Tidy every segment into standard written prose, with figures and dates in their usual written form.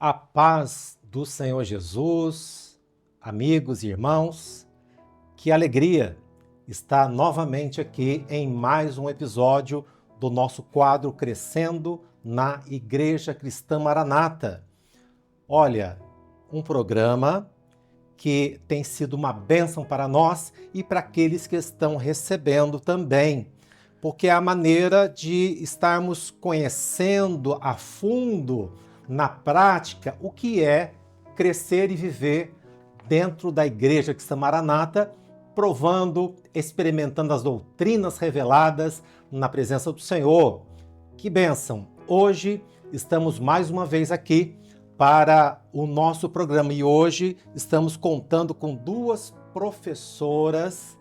A paz do Senhor Jesus, amigos e irmãos, que alegria estar novamente aqui em mais um episódio do nosso quadro Crescendo na Igreja Cristã Maranata. Olha, um programa que tem sido uma bênção para nós e para aqueles que estão recebendo também, porque é a maneira de estarmos conhecendo a fundo, na prática, o que é crescer e viver dentro da Igreja Cristã Maranata, provando, experimentando as doutrinas reveladas na presença do Senhor. Que bênção! Hoje estamos mais uma vez aqui para o nosso programa e hoje estamos contando com duas professoras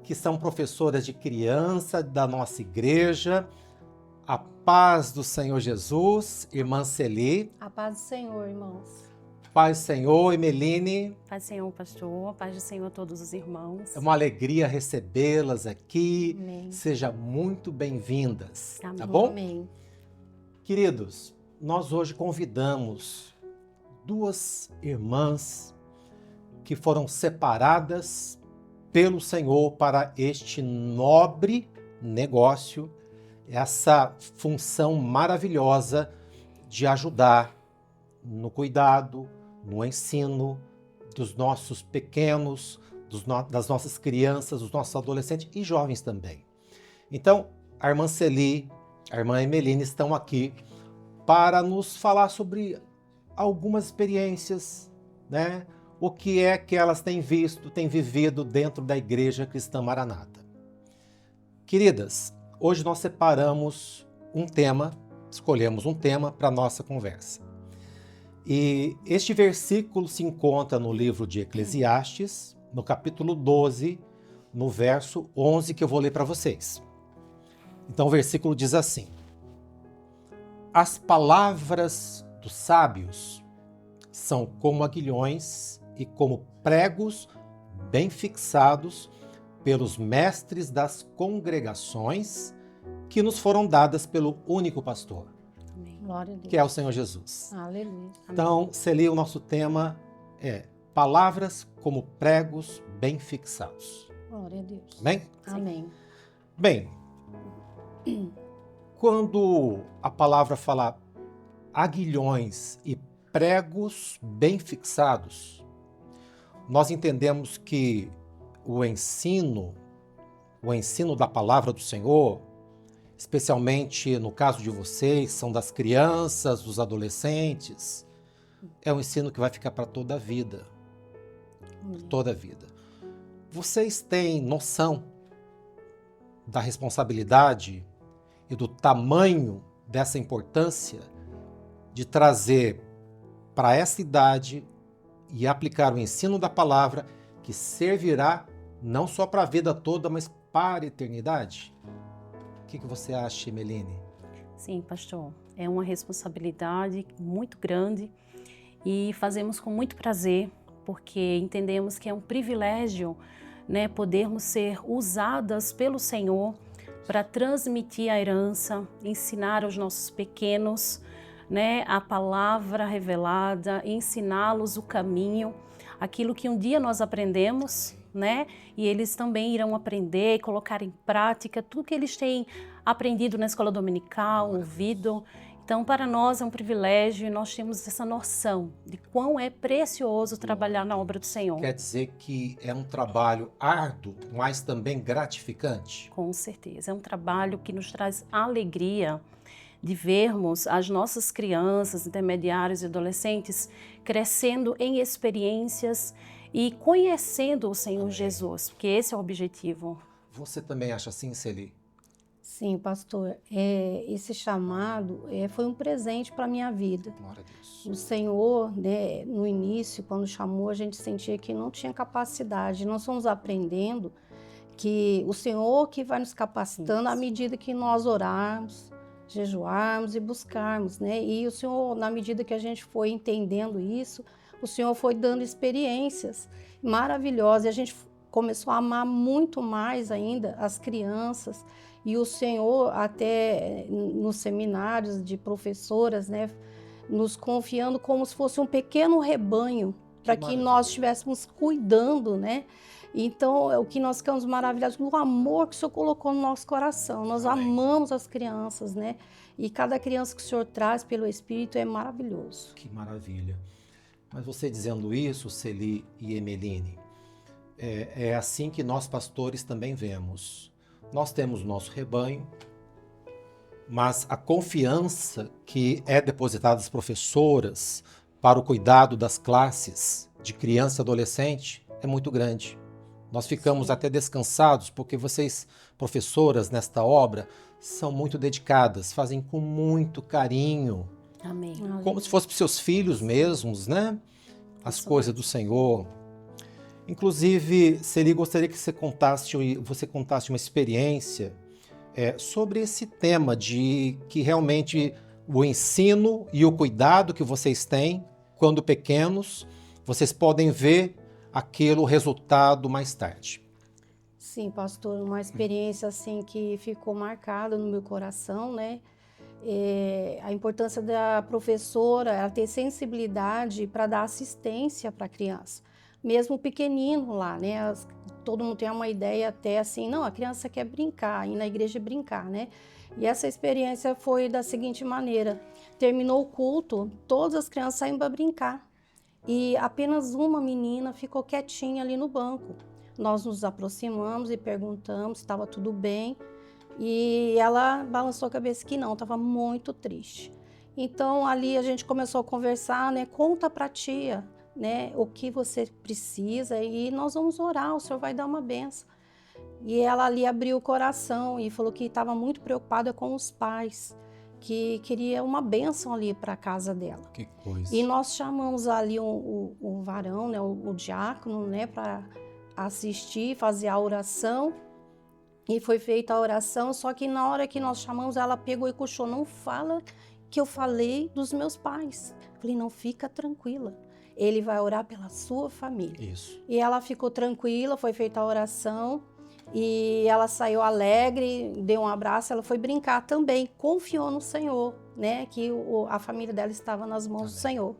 que são professoras de criança da nossa igreja. A paz do Senhor Jesus, irmã Celi. A paz do Senhor, irmãos. Paz do Senhor, Emeline. Paz do Senhor, pastor. Paz do Senhor a todos os irmãos. É uma alegria recebê-las aqui. Amém. Sejam muito bem-vindas, Amém. tá bom? Amém. Queridos, nós hoje convidamos duas irmãs que foram separadas pelo Senhor para este nobre negócio, essa função maravilhosa de ajudar no cuidado, no ensino dos nossos pequenos, das nossas crianças, dos nossos adolescentes e jovens também. Então, a irmã Celi, a irmã Emeline estão aqui para nos falar sobre algumas experiências, né? O que é que elas têm visto, têm vivido dentro da Igreja Cristã Maranata. Queridas, hoje nós separamos um tema, escolhemos um tema para a nossa conversa. E este versículo se encontra no livro de Eclesiastes, no capítulo 12, no verso 11, que eu vou ler para vocês. Então o versículo diz assim: As palavras dos sábios são como aguilhões e como pregos bem fixados pelos mestres das congregações que nos foram dadas pelo único pastor, Amém. Glória a Deus. que é o Senhor Jesus. Aleluia. Então, Celi, o nosso tema é palavras como pregos bem fixados. Glória a Deus. Amém? Amém. Bem, quando a palavra fala aguilhões e pregos bem fixados, nós entendemos que o ensino da palavra do Senhor, especialmente no caso de vocês, são das crianças, dos adolescentes, é um ensino que vai ficar para toda a vida. Toda a vida. Vocês têm noção da responsabilidade e do tamanho dessa importância de trazer para essa idade e aplicar o ensino da palavra que servirá não só para a vida toda, mas para a eternidade? O que você acha, Emeline? Sim, pastor. É uma responsabilidade muito grande e fazemos com muito prazer, porque entendemos que é um privilégio, né, podermos ser usadas pelo Senhor para transmitir a herança, ensinar aos nossos pequenos, né, a palavra revelada, ensiná-los o caminho, aquilo que um dia nós aprendemos, né, e eles também irão aprender e colocar em prática tudo que eles têm aprendido na escola dominical, ouvido. Então, para nós é um privilégio e nós temos essa noção de quão é precioso trabalhar na obra do Senhor. Quer dizer que é um trabalho árduo, mas também gratificante? Com certeza, é um trabalho que nos traz alegria de vermos as nossas crianças, intermediários e adolescentes crescendo em experiências e conhecendo o Senhor Jesus, porque esse é o objetivo. Você também acha assim, Celi? Sim, pastor, esse chamado foi um presente para a minha vida. Glória a Deus. O Senhor, né, no início, quando chamou, a gente sentia que não tinha capacidade. Nós fomos aprendendo que o Senhor que vai nos capacitando à medida que nós orarmos, jejuarmos e buscarmos, né? E o Senhor, na medida que a gente foi entendendo isso, o Senhor foi dando experiências maravilhosas. E a gente começou a amar muito mais ainda as crianças. E o Senhor, até nos seminários de professoras, né, nos confiando como se fosse um pequeno rebanho, para que maravilha. nós estivéssemos cuidando, né? Então, é o que nós ficamos maravilhados com o amor que o Senhor colocou no nosso coração. Nós Amém. amamos as crianças, né? E cada criança que o Senhor traz pelo Espírito é maravilhoso. Que maravilha. Mas você dizendo isso, Celi e Emeline, é assim que nós pastores também vemos. Nós temos o nosso rebanho, mas a confiança que é depositada das professoras para o cuidado das classes de criança e adolescente é muito grande. Nós ficamos até descansados porque vocês, professoras nesta obra, são muito dedicadas, fazem com muito carinho, Amém. como se fosse para os seus filhos mesmos, né? As Isso coisas mesmo. do Senhor. Inclusive, Celi, gostaria que você contasse uma experiência sobre esse tema de que realmente o ensino e o cuidado que vocês têm quando pequenos, vocês podem ver aquele resultado mais tarde. Sim, pastor, uma experiência assim que ficou marcada no meu coração, né? A importância da professora, ela ter sensibilidade para dar assistência para a criança, mesmo pequenino lá, né? Todo mundo tem uma ideia até assim, não, a criança quer brincar, ir na igreja brincar, né? E essa experiência foi da seguinte maneira: terminou o culto, todas as crianças saíram para brincar e apenas uma menina ficou quietinha ali no banco. Nós nos aproximamos e perguntamos se estava tudo bem. E ela balançou a cabeça que não, estava muito triste. Então ali a gente começou a conversar, né? Conta para a tia, né? O que você precisa e nós vamos orar, o Senhor vai dar uma benção. E ela ali abriu o coração e falou que estava muito preocupada com os pais, que queria uma benção ali para a casa dela. Que coisa. E nós chamamos ali o varão, né? O diácono, né? Para assistir, fazer a oração. E foi feita a oração, só que na hora que nós chamamos, ela pegou e cochou, não fala que eu falei dos meus pais. Falei, não, fica tranquila. Ele vai orar pela sua família. Isso. E ela ficou tranquila, foi feita a oração e ela saiu alegre, deu um abraço, ela foi brincar também, confiou no Senhor, né? Que a família dela estava nas mãos do Senhor.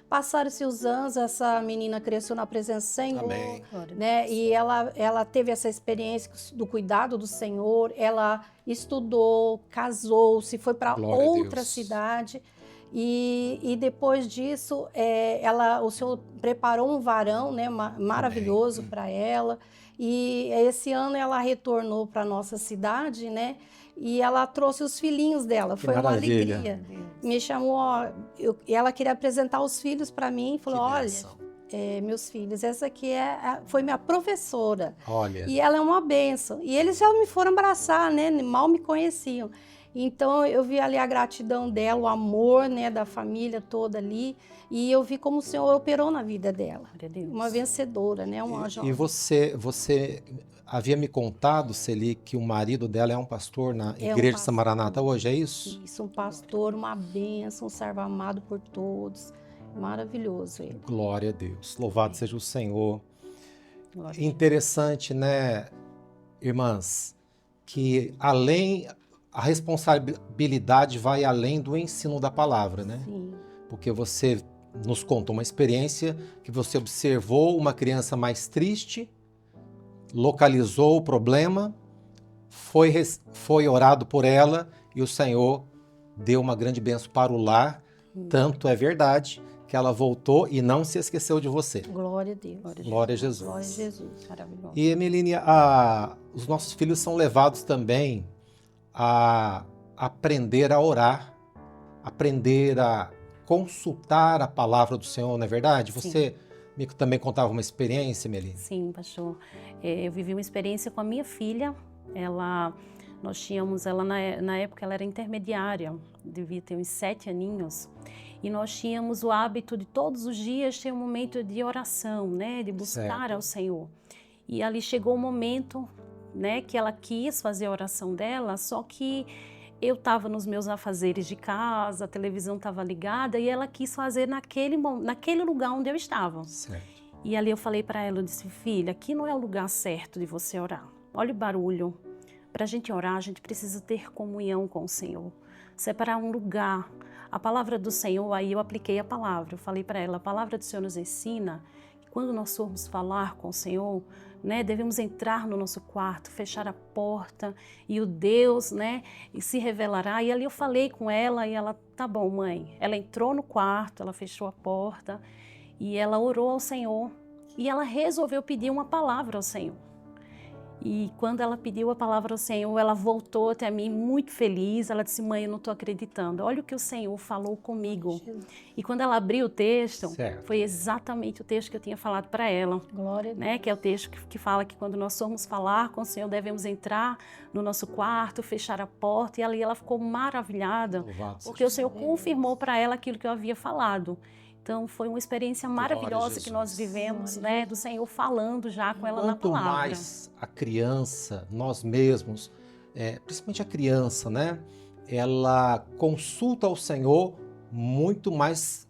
Passaram-se os anos, essa menina cresceu na presença do Senhor, Amém. né? E ela teve essa experiência do cuidado do Senhor, ela estudou, casou-se, foi para Glória a outra Deus. cidade. E depois disso, o Senhor preparou um varão, né, maravilhoso para ela. E esse ano ela retornou para a nossa cidade, né? E ela trouxe os filhinhos dela, Que foi uma maravilha. alegria. Me chamou, e ela queria apresentar os filhos para mim, e falou, Que olha, bênção. meus filhos, essa aqui foi minha professora. Olha, E ela é uma bênção. E eles já me foram abraçar, né? Mal me conheciam. Então eu vi ali a gratidão dela, o amor, né, da família toda ali. E eu vi como o Senhor operou na vida dela. Glória a Deus. Uma vencedora, né? Uma e jovem. você havia me contado, Celi, que o marido dela é um pastor na É um Igreja de pastor. Samaranata hoje, é isso? Isso, um pastor, uma bênção, um servo amado por todos. Maravilhoso ele. Glória a Deus. Louvado seja o Senhor. Glória a Deus. Interessante, né, irmãs, que a responsabilidade vai além do ensino da palavra, né? Sim. Porque você nos contou uma experiência que você observou uma criança mais triste, localizou o problema, foi orado por ela e o Senhor deu uma grande bênção para o lar. Tanto é verdade que ela voltou e não se esqueceu de você. Glória a Deus. Glória a Jesus. Glória a Jesus. Maravilhoso. E, Emeline, os nossos filhos são levados também a aprender a orar, aprender a consultar a palavra do Senhor, não é verdade? Sim. Você me também contava uma experiência, Emeline? Sim, pastor. Eu vivi uma experiência com a minha filha. Nós tínhamos, ela na época ela era intermediária, devia ter uns 7 aninhos. E nós tínhamos o hábito de todos os dias ter um momento de oração, né, de buscar Certo. ao Senhor. E ali chegou o momento, né, que ela quis fazer a oração dela, só que eu estava nos meus afazeres de casa, a televisão estava ligada e ela quis fazer naquele lugar onde eu estava. Certo. E ali eu falei para ela, eu disse, filha, aqui não é o lugar certo de você orar. Olha o barulho. Para a gente orar, a gente precisa ter comunhão com o Senhor. Separar um lugar A palavra do Senhor, aí eu apliquei a palavra. Eu falei para ela, a palavra do Senhor nos ensina que quando nós formos falar com o Senhor, né, devemos entrar no nosso quarto, fechar a porta e o Deus, né, se revelará. E ali eu falei com ela e ela, tá bom, mãe. Ela entrou no quarto, ela fechou a porta e ela orou ao Senhor e ela resolveu pedir uma palavra ao Senhor. E quando ela pediu a palavra ao Senhor, ela voltou até mim muito feliz. Ela disse, mãe, eu não estou acreditando. Olha o que o Senhor falou comigo. E quando ela abriu o texto, Certo. foi exatamente o texto que eu tinha falado para ela. Glória a Deus. Né? Que é o texto que fala que quando nós formos falar com o Senhor, devemos entrar no nosso quarto, fechar a porta. E ali ela ficou maravilhada, Louvado porque o seja Senhor confirmou para ela aquilo que eu havia falado. Então, foi uma experiência maravilhosa Jesus. que nós vivemos, né? Do Senhor falando já com ela na Quanto palavra. mais a criança, nós mesmos, principalmente a criança, né? Ela consulta ao Senhor, muito mais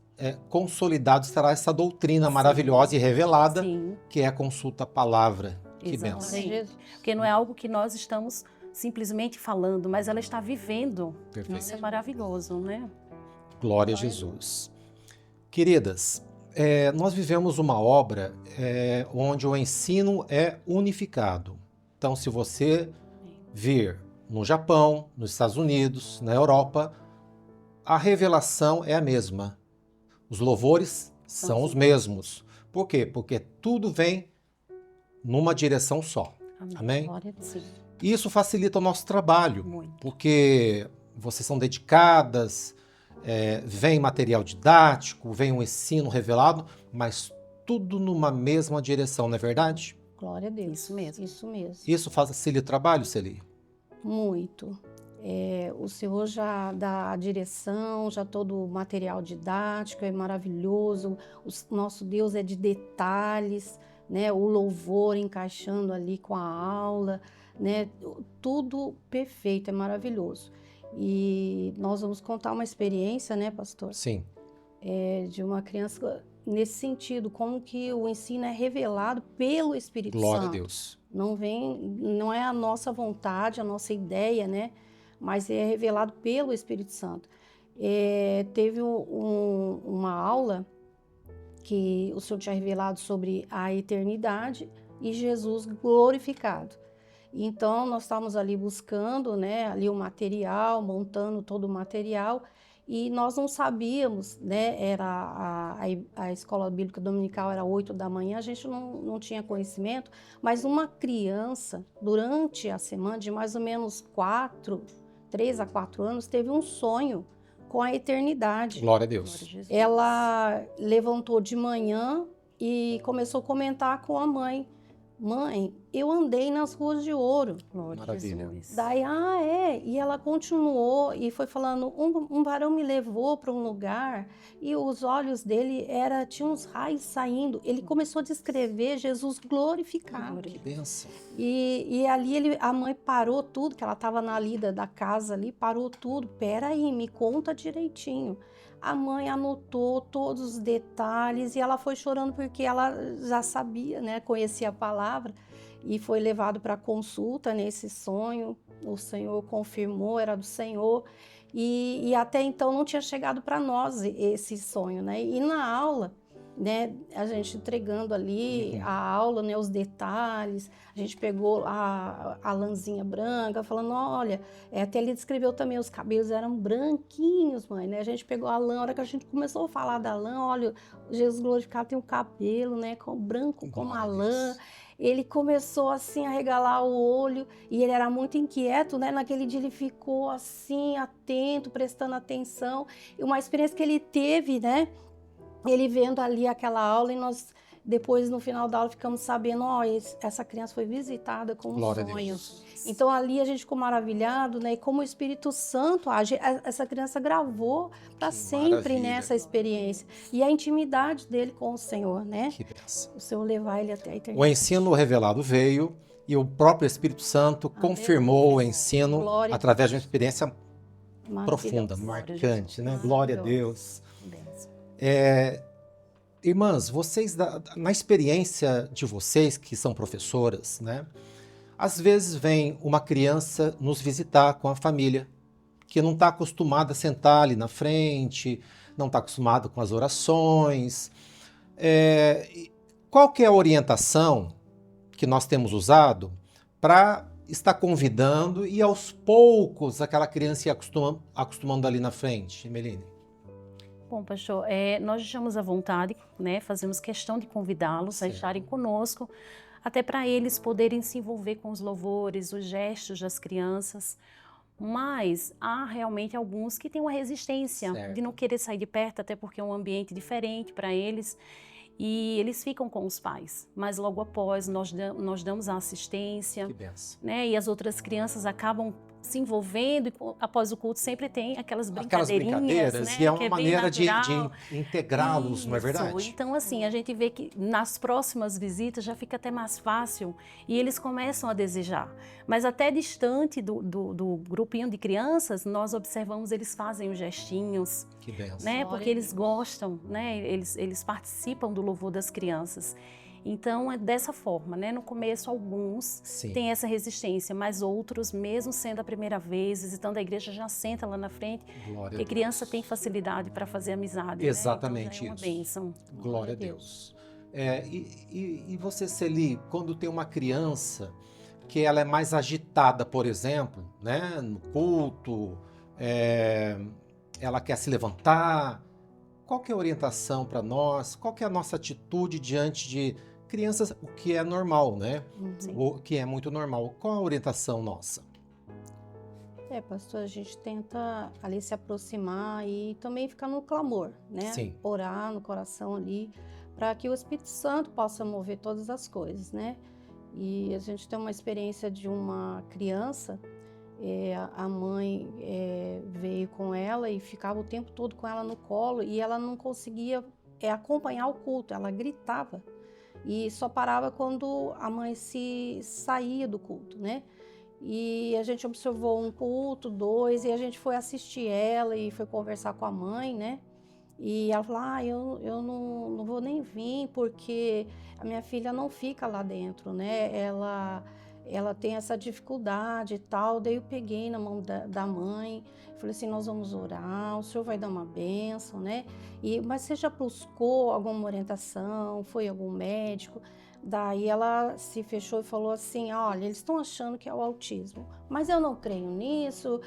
consolidado será essa doutrina Sim. maravilhosa e revelada, Sim, que é a consulta à palavra. Que exatamente. benção. Jesus. Porque não é algo que nós estamos simplesmente falando, mas ela está vivendo. Perfeito. Isso é maravilhoso, né? Glória a Jesus. Queridas, nós vivemos uma obra onde o ensino é unificado. Então, se você vir no Japão, nos Estados Unidos, na Europa, a revelação é a mesma. Os louvores são os mesmos. Por quê? Porque tudo vem numa direção só. Amém? Glória a Deus. Sim, E isso facilita o nosso trabalho, muito. porque vocês são dedicadas, vem material didático, vem um ensino revelado, mas tudo numa mesma direção, não é verdade? Glória a Deus. Isso mesmo. Isso mesmo. Isso facilita o trabalho, Celi? Muito. O Senhor já dá a direção, já todo o material didático é maravilhoso. Nosso Deus é de detalhes, né? O louvor encaixando ali com a aula, né? Tudo perfeito, é maravilhoso. E nós vamos contar uma experiência, né, pastor? Sim. De uma criança nesse sentido, como que o ensino é revelado pelo Espírito Glória a Santo. Deus. Não é a nossa vontade, a nossa ideia, né? Mas é revelado pelo Espírito Santo. Teve uma aula que o Senhor tinha revelado sobre a eternidade e Jesus glorificado. Então, nós estávamos ali buscando, né, ali o material, montando todo o material, e nós não sabíamos, né, era a escola bíblica dominical era 8 da manhã, a gente não tinha conhecimento, mas uma criança, durante a semana, de mais ou menos 3 a 4 anos, teve um sonho com a eternidade. Glória a Glória a Deus. Jesus. Ela levantou de manhã e começou a comentar com a mãe. Mãe, eu andei nas ruas de ouro. Glória a Maravilha. Jesus. Daí, e ela continuou e foi falando, um varão me levou para um lugar e os olhos dele tinham uns raios saindo. Ele começou a descrever Jesus glorificado. Que benção. E ali a mãe parou tudo, que ela estava na lida da casa ali, parou tudo. Peraí, me conta direitinho. A mãe anotou todos os detalhes e ela foi chorando porque ela já sabia, né, conhecia a palavra e foi levado para consulta nesse sonho. O Senhor confirmou, era do Senhor e até então não tinha chegado para nós esse sonho, né? E na aula, né, a gente entregando ali a aula, né, os detalhes, a gente pegou a lãzinha branca, falando, olha, até ele descreveu também, os cabelos eram branquinhos, mãe, né, a gente pegou a lã, a hora que a gente começou a falar da lã, olha, Jesus glorificado tem um cabelo, né, branco como a lã, ele começou assim a regalar o olho e ele era muito inquieto, né, naquele dia ele ficou assim, atento, prestando atenção, e uma experiência que ele teve, né, ele vendo ali aquela aula e nós, depois no final da aula, ficamos sabendo, essa criança foi visitada com um Glória a sonho. Deus. Então ali a gente ficou maravilhado, né? E como o Espírito Santo age, essa criança gravou para Que sempre, maravilha. né, essa experiência. E a intimidade dele com o Senhor, né? Que benção. O Senhor levar ele até a O eternidade. ensino revelado veio e o próprio Espírito Santo confirmou o ensino Glória a através de uma experiência Maravilhoso. profunda, marcante, né? Glória a Deus. Benção. Irmãs, vocês, na experiência de vocês que são professoras, né? Às vezes vem uma criança nos visitar com a família que não está acostumado a sentar ali na frente, não está acostumado com as orações. Qual que é a orientação que nós temos usado para estar convidando e aos poucos aquela criança ir acostumando ali na frente, Emeline? Bom, pastor, nós deixamos à vontade, né? Fazemos questão de convidá-los a estarem conosco, até para eles poderem se envolver com os louvores, os gestos das crianças. Mas há realmente alguns que têm uma resistência de não querer sair de perto, até porque é um ambiente diferente para eles. E eles ficam com os pais, mas logo após nós damos a assistência. Que benção. Né? E as outras crianças acabam se envolvendo e após o culto sempre tem aquelas brincadeirinhas, né? E é uma que maneira de natural. integrá-los, não é verdade? Então assim, a gente vê que nas próximas visitas já fica até mais fácil e eles começam a desejar. Mas até distante do grupinho de crianças, nós observamos eles fazem os gestinhos. Que benção. Né? Porque eles gostam, né? Eles participam do louvor das crianças. Então, é dessa forma, né? No começo, alguns têm essa resistência, mas outros, mesmo sendo a primeira vez, visitando a igreja, já senta lá na frente. Porque criança tem facilidade para fazer amizade. Exatamente, né? Então, já é uma bênção. Glória a Deus. E você, Celi, quando tem uma criança que ela é mais agitada, por exemplo, né? No culto, ela quer se levantar, qual que é a orientação para nós? Qual que é a nossa atitude diante de crianças, o que é normal, né? O que é muito normal. Qual a orientação nossa? Pastor, a gente tenta ali se aproximar e também ficar no clamor, né? Sim. Orar no coração ali, para que o Espírito Santo possa mover todas as coisas, né? E a gente tem uma experiência de uma criança, a mãe veio com ela e ficava o tempo todo com ela no colo e ela não conseguia acompanhar o culto, ela gritava e só parava quando a mãe se saía do culto, né? E a gente observou um culto, 2, e a gente foi assistir ela e foi conversar com a mãe, né? E ela falou, eu não vou nem vir porque a minha filha não fica lá dentro, né? Ela tem essa dificuldade e tal. Daí eu peguei na mão da mãe, falei assim, nós vamos orar, o senhor vai dar uma bênção, né? Mas você já buscou alguma orientação, foi algum médico? Daí ela se fechou e falou assim, olha, eles estão achando que é o autismo, mas eu não creio nisso.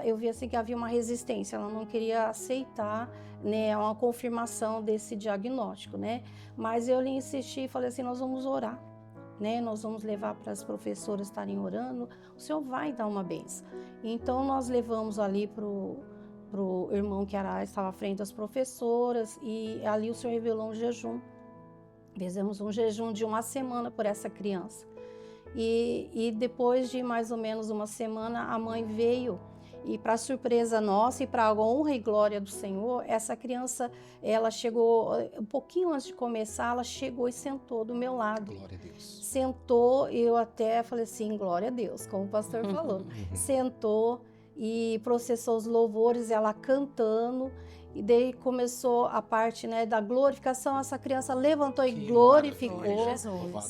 Eu vi assim que havia uma resistência, ela não queria aceitar, né, uma confirmação desse diagnóstico, né? Mas eu lhe insisti e falei assim, nós vamos orar, né? Nós vamos levar para as professoras estarem orando, o senhor vai dar uma bênção. Então nós levamos ali pro irmão que estava à frente das professoras e ali o senhor revelou um jejum. Fizemos um jejum de 1 semana por essa criança. E depois de mais ou menos 1 semana, a mãe veio e, para surpresa nossa e para a honra e glória do Senhor, essa criança, ela chegou, um pouquinho antes de começar, ela chegou e sentou do meu lado. Glória a Deus. Sentou, eu até falei assim, glória a Deus, como o pastor falou. Sentou e processou os louvores, ela cantando. E daí começou a parte, né, da glorificação, essa criança levantou e glorificou.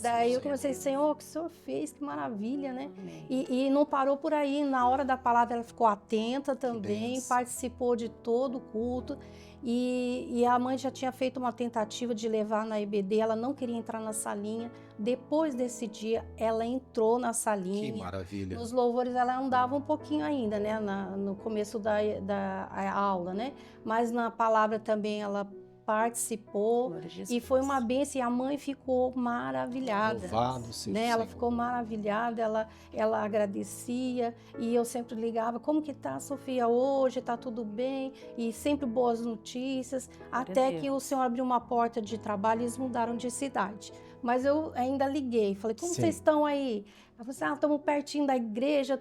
Daí eu comecei, Senhor, o que o Senhor fez? Que maravilha, né? E não parou por aí, na hora da palavra ela ficou atenta também, participou de todo o culto. E a mãe já tinha feito uma tentativa de levar na EBD, ela não queria entrar na salinha. Depois desse dia, ela entrou na salinha. Que maravilha. Nos louvores ela andava um pouquinho ainda, né, no começo da aula, né? Mas na palavra também ela participou e foi uma bênção e a mãe ficou maravilhada. Louvado seja né? o Ela Senhor. ficou maravilhada, ela agradecia e eu sempre ligava, como que tá, Sofia, hoje? Tá tudo bem? E sempre boas notícias, até que o Senhor abriu uma porta de trabalho e eles mudaram de cidade. Mas eu ainda liguei, falei, como vocês estão aí? Ela falou assim, estamos pertinho da igreja,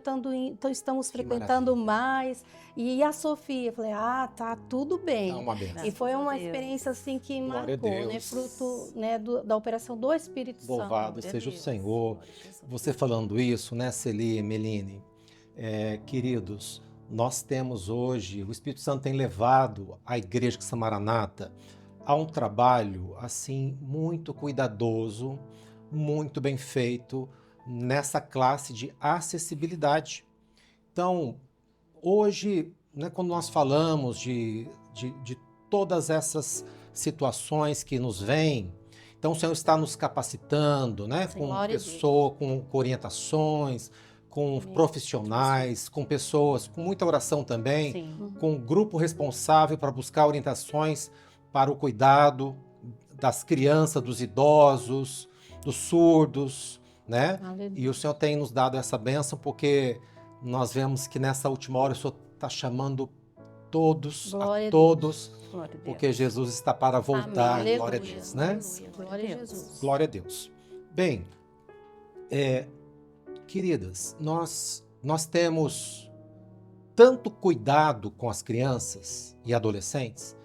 estamos frequentando mais. E a Sofia, eu falei, tá tudo bem. Dá uma benção. E foi uma experiência assim que Glória a marcou, né? Deus. Fruto, né, da operação do Espírito Santo. Louvado seja o Senhor. Você falando isso, né, Celi, Meline? Queridos, nós temos hoje, o Espírito Santo tem levado a Igreja Cristã Maranata a um trabalho, assim, muito cuidadoso, muito bem feito, nessa classe de acessibilidade. Então, hoje, né, quando nós falamos de todas essas situações que nos vêm, então o Senhor está nos capacitando, né, Sim, com glória a Deus. pessoas, com orientações, com profissionais, com pessoas, com muita oração também, Sim. com um grupo responsável para buscar orientações para o cuidado das crianças, dos idosos, dos surdos, né? Aleluia. E o Senhor tem nos dado essa bênção porque nós vemos que nessa última hora o Senhor está chamando todos, Glória a a todos, Glória a Deus. porque Jesus está para voltar. Amém. Glória a Aleluia. Deus, né? Aleluia. Glória a Jesus. Glória a Deus. Bem, queridas, nós temos tanto cuidado com as crianças e adolescentes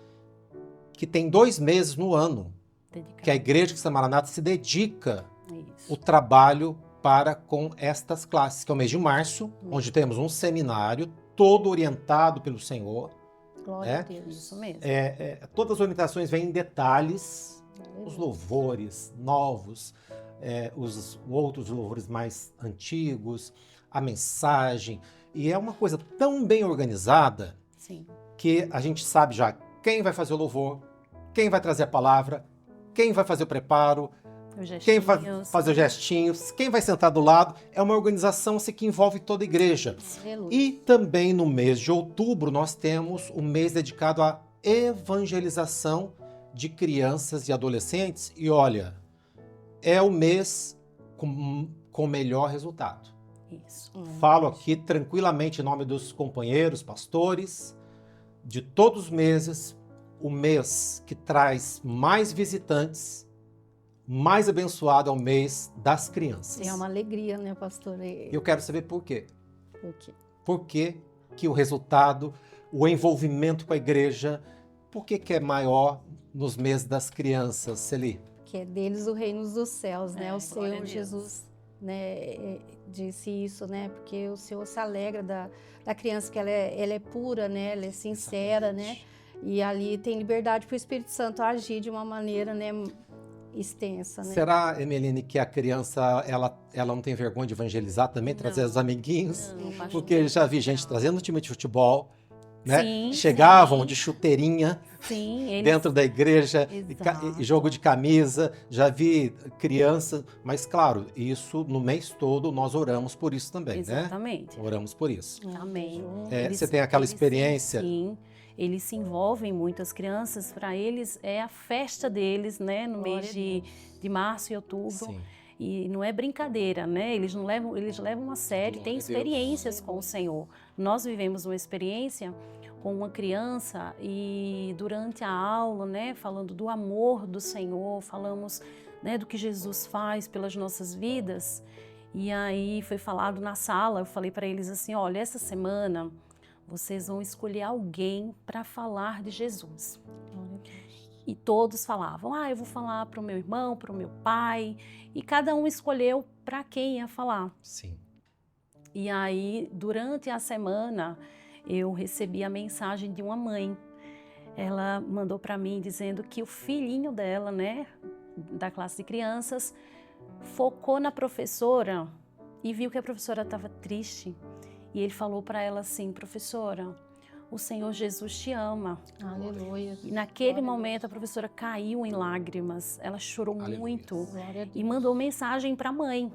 que tem 2 meses no ano Dedicado. que a Igreja Cristã Maranata se dedica Isso. o trabalho para com estas classes, que é o mês de março, onde temos um seminário todo orientado pelo Senhor. Glória a Deus. Isso mesmo. Todas as orientações vêm em detalhes, Aleluia. os louvores novos, os outros louvores mais antigos, a mensagem. E é uma coisa tão bem organizada Sim. que a gente sabe já quem vai fazer o louvor, quem vai trazer a palavra, quem vai fazer o preparo, quem vai fazer os gestinhos, quem vai sentar do lado. É uma organização assim, que envolve toda a igreja. Aleluia. E também no mês de outubro nós temos um mês dedicado à evangelização de crianças e adolescentes. E olha, é o mês com melhor resultado. Isso. Falo aqui tranquilamente em nome dos companheiros, pastores, de todos os meses, o mês que traz mais visitantes, mais abençoado é o mês das crianças. É uma alegria, né, pastor? Eu quero saber por quê. Por quê? Por que que o resultado, o envolvimento com a igreja, por que que é maior nos meses das crianças, Celi? Que é deles o reino dos céus, né? É, O glória a Senhor Deus. Jesus, né, disse isso, né? Porque o Senhor se alegra da criança, que ela é pura, né? Ela é sincera, né? E ali tem liberdade para o Espírito Santo agir de uma maneira, né, extensa, né? Será, Emeline, que a criança ela não tem vergonha de evangelizar também, trazer os amiguinhos? Não, pastor. Porque já vi gente trazendo o time de futebol, né? Sim, Chegavam sim. de chuteirinha Sim, eles... dentro da igreja, Exato. e jogo de camisa, já vi criança, mas claro, isso no mês todo nós oramos por isso também, Exatamente. né? Oramos por isso. Amém. Você tem aquela eles experiência? Sim, eles se envolvem muito, as crianças, para eles é a festa deles, né, no Glória mês a de março e outubro. Sim. E não é brincadeira, né? Eles levam a sério, Glória têm a Deus. experiências com o Senhor. Nós vivemos uma experiência com uma criança e durante a aula, né, falando do amor do Senhor, falamos, né, do que Jesus faz pelas nossas vidas. E aí foi falado na sala, eu falei para eles assim, olha, essa semana vocês vão escolher alguém para falar de Jesus. E todos falavam, eu vou falar para o meu irmão, para o meu pai. E cada um escolheu para quem ia falar. Sim. E aí, durante a semana, eu recebi a mensagem de uma mãe. Ela mandou para mim dizendo que o filhinho dela, né, da classe de crianças, focou na professora e viu que a professora estava triste. E ele falou para ela assim, professora, o Senhor Jesus te ama. Aleluia. E naquele Glória a momento a professora caiu em lágrimas, ela chorou Aleluia. muito Glória a Deus. e mandou mensagem para a mãe.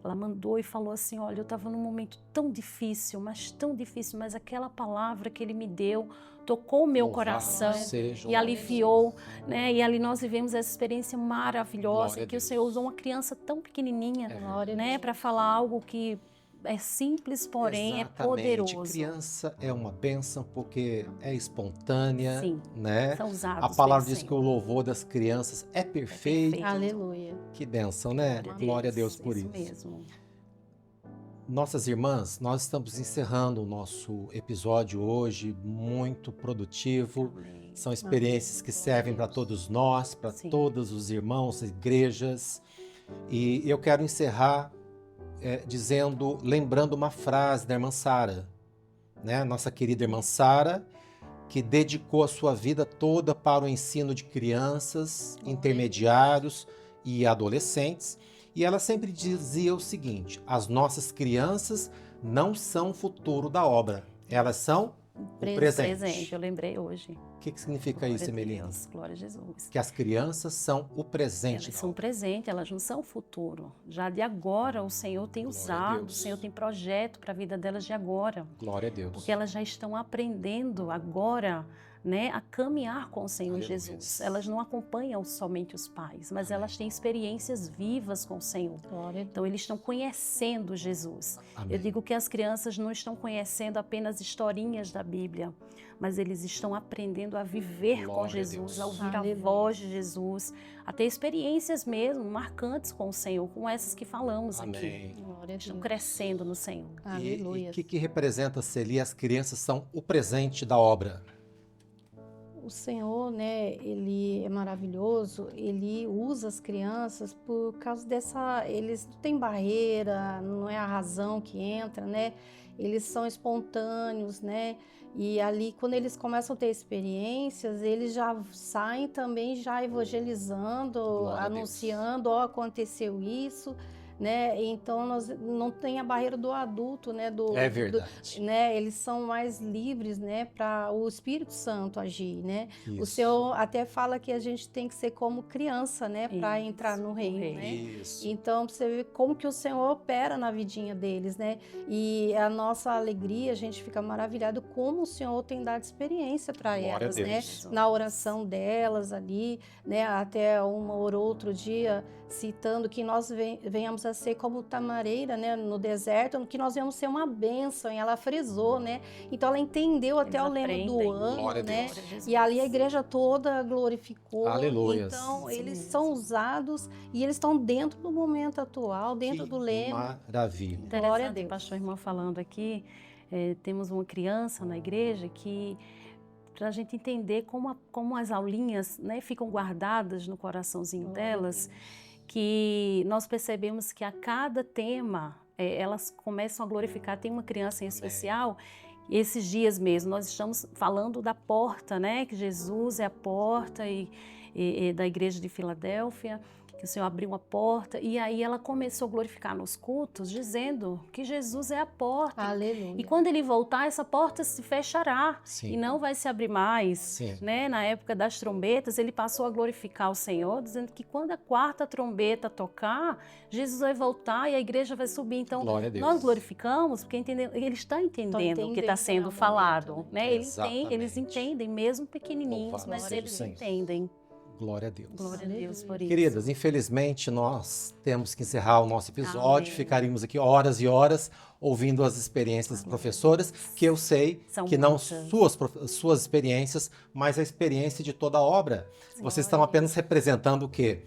Ela mandou e falou assim, olha, eu estava num momento tão difícil, mas aquela palavra que ele me deu tocou o meu Louvado coração seja o e nome aliviou, né? E ali nós vivemos essa experiência maravilhosa, Glória a que o Deus. Senhor usou uma criança tão pequenininha, Glória a né, Deus. para falar algo que é simples, porém Exatamente. é poderoso. Criança é uma bênção porque é espontânea, Sim, né? são usados A palavra pelo diz que Senhor. o louvor das crianças é perfeito. perfeito. Aleluia. Que bênção, né? Glória a Deus por isso. mesmo. Nossas irmãs, nós estamos encerrando o nosso episódio hoje, muito produtivo. Amém. São experiências que servem para todos nós, para Sim. todos os irmãos, igrejas. E eu quero encerrar lembrando uma frase da irmã Sara, né? Nossa querida irmã Sara, que dedicou a sua vida toda para o ensino de crianças, intermediários e adolescentes. E ela sempre dizia o seguinte, as nossas crianças não são o futuro da obra. Elas são o presente. Presente, eu lembrei hoje. O que significa isso, Glória a Emelina? Deus, glória a Jesus. Que as crianças são o presente. Elas da são obra. presente, elas não são futuro. Já de agora o Senhor tem Glória a usado, o Deus. Senhor tem projeto para a vida delas de agora. Glória a Deus. Porque elas já estão aprendendo agora, né, a caminhar com o Senhor Aleluia. Jesus. Elas não acompanham somente os pais, mas elas têm experiências vivas com o Senhor. Glória a Deus. Então eles estão conhecendo Jesus. Amém. Eu digo que as crianças não estão conhecendo apenas historinhas da Bíblia, mas eles estão aprendendo a viver Glória com a Jesus, Deus. a ouvir Aleluia. a voz de Jesus, a ter experiências mesmo marcantes com o Senhor, com essas que falamos aqui. Amém. Glória a Estão Deus. crescendo no Senhor. Aleluia. E o que representa, Celi? As crianças são o presente da obra. O Senhor, né, ele é maravilhoso, ele usa as crianças por causa dessa, eles não têm barreira, não é a razão que entra, né? Eles são espontâneos, né? E ali, quando eles começam a ter experiências, eles já saem também já evangelizando, Glória a Deus. anunciando, ó, aconteceu isso, né? Então, nós não tem a barreira do adulto, né? É verdade. Né, eles são mais livres, né, para o Espírito Santo agir, né? O Isso. Senhor até fala que a gente tem que ser como criança, né, para Isso, entrar no reino, reino. né? Isso. Então, você vê como que o Senhor opera na vidinha deles, né? E a nossa alegria, a gente fica maravilhado como o Senhor tem dado experiência para Glória a elas, né? Deus. Na oração delas ali, né? Até uma orou outro dia citando que nós venhamos a ser como tamareira, né, no deserto, que nós venhamos ser uma bênção, e ela frisou, né? Então ela entendeu até Eles o lema do aprendem. ano, Glória a né? Deus. Glória a Jesus. E ali a igreja toda glorificou. Aleluias. Então Isso eles mesmo. são usados e eles estão dentro do momento atual, dentro Que do lema. maravilha. Glória a Interessante, Deus. o pastor irmão falando aqui, temos uma criança na igreja que, para a gente entender como as aulinhas, né, ficam guardadas no coraçãozinho Glória a delas, que nós percebemos que a cada tema elas começam a glorificar. Tem uma criança em especial, esses dias mesmo, nós estamos falando da porta, né, que Jesus é a porta e da igreja de Filadélfia, que o Senhor abriu uma porta, e aí ela começou a glorificar nos cultos, dizendo que Jesus é a porta. Aleluia. E quando ele voltar, essa porta se fechará Sim. e não vai se abrir mais. Sim. Né? Na época das trombetas, ele passou a glorificar o Senhor, dizendo que quando a quarta trombeta tocar, Jesus vai voltar e a igreja vai subir. Então, Glória a Deus. nós glorificamos porque ele está entendendo o que está entendendo sendo o falado. momento, Né? Eles Exatamente. entendem, mesmo pequenininhos, Louvado mas seja eles o Senhor. entendem. Glória a Deus. Glória a Deus por isso. Queridas, infelizmente nós temos que encerrar o nosso episódio. Amém. Ficaríamos aqui horas e horas ouvindo as experiências das professoras, que eu sei São que não muitas. suas experiências, mas a experiência de toda a obra. Vocês estão Glória a apenas representando o quê?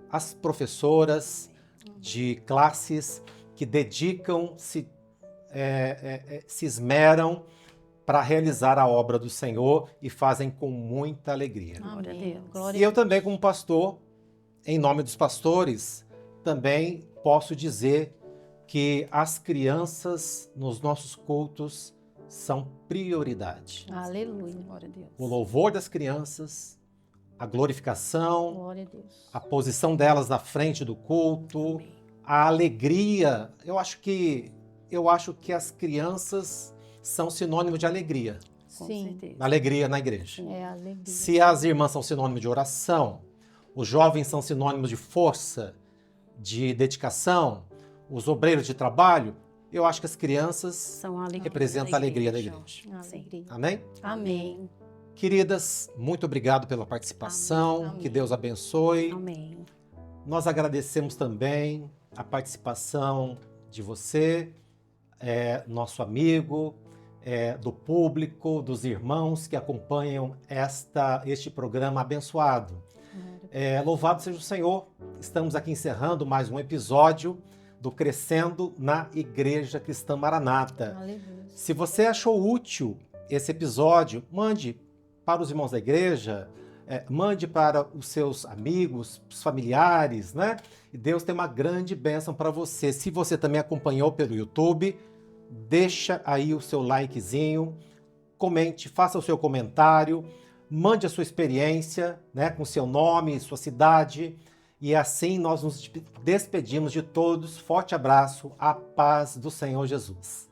As professoras de classes que dedicam, se esmeram para realizar a obra do Senhor e fazem com muita alegria. Glória a Amém. Deus. Glória E eu também, como pastor, em nome dos pastores, também posso dizer que as crianças nos nossos cultos são prioridade. Aleluia. Glória a Deus. O louvor das crianças, a glorificação, Glória a Deus. a posição delas na frente do culto, Amém. a alegria. Eu acho que as crianças são sinônimo de alegria. Com Sim. certeza. Alegria na igreja. É alegria. Se as irmãs são sinônimo de oração, os jovens são sinônimos de força, de dedicação, os obreiros de trabalho, eu acho que as crianças São a alegria representam a alegria da igreja. Sim. Alegria. Amém? Amém. Queridas, muito obrigado pela participação. Amém. Que Deus abençoe. Amém. Nós agradecemos também a participação de você, nosso amigo, do público, dos irmãos que acompanham este programa abençoado. Louvado seja o Senhor. Estamos aqui encerrando mais um episódio do Crescendo na Igreja Cristã Maranata. Aleluia. Se você achou útil esse episódio, mande para os irmãos da igreja, mande para os seus amigos, os familiares, né? E Deus tem uma grande bênção para você. Se você também acompanhou pelo YouTube, deixa aí o seu likezinho, comente, faça o seu comentário, mande a sua experiência, né, com seu nome, sua cidade, e assim nós nos despedimos de todos. Forte abraço, a paz do Senhor Jesus.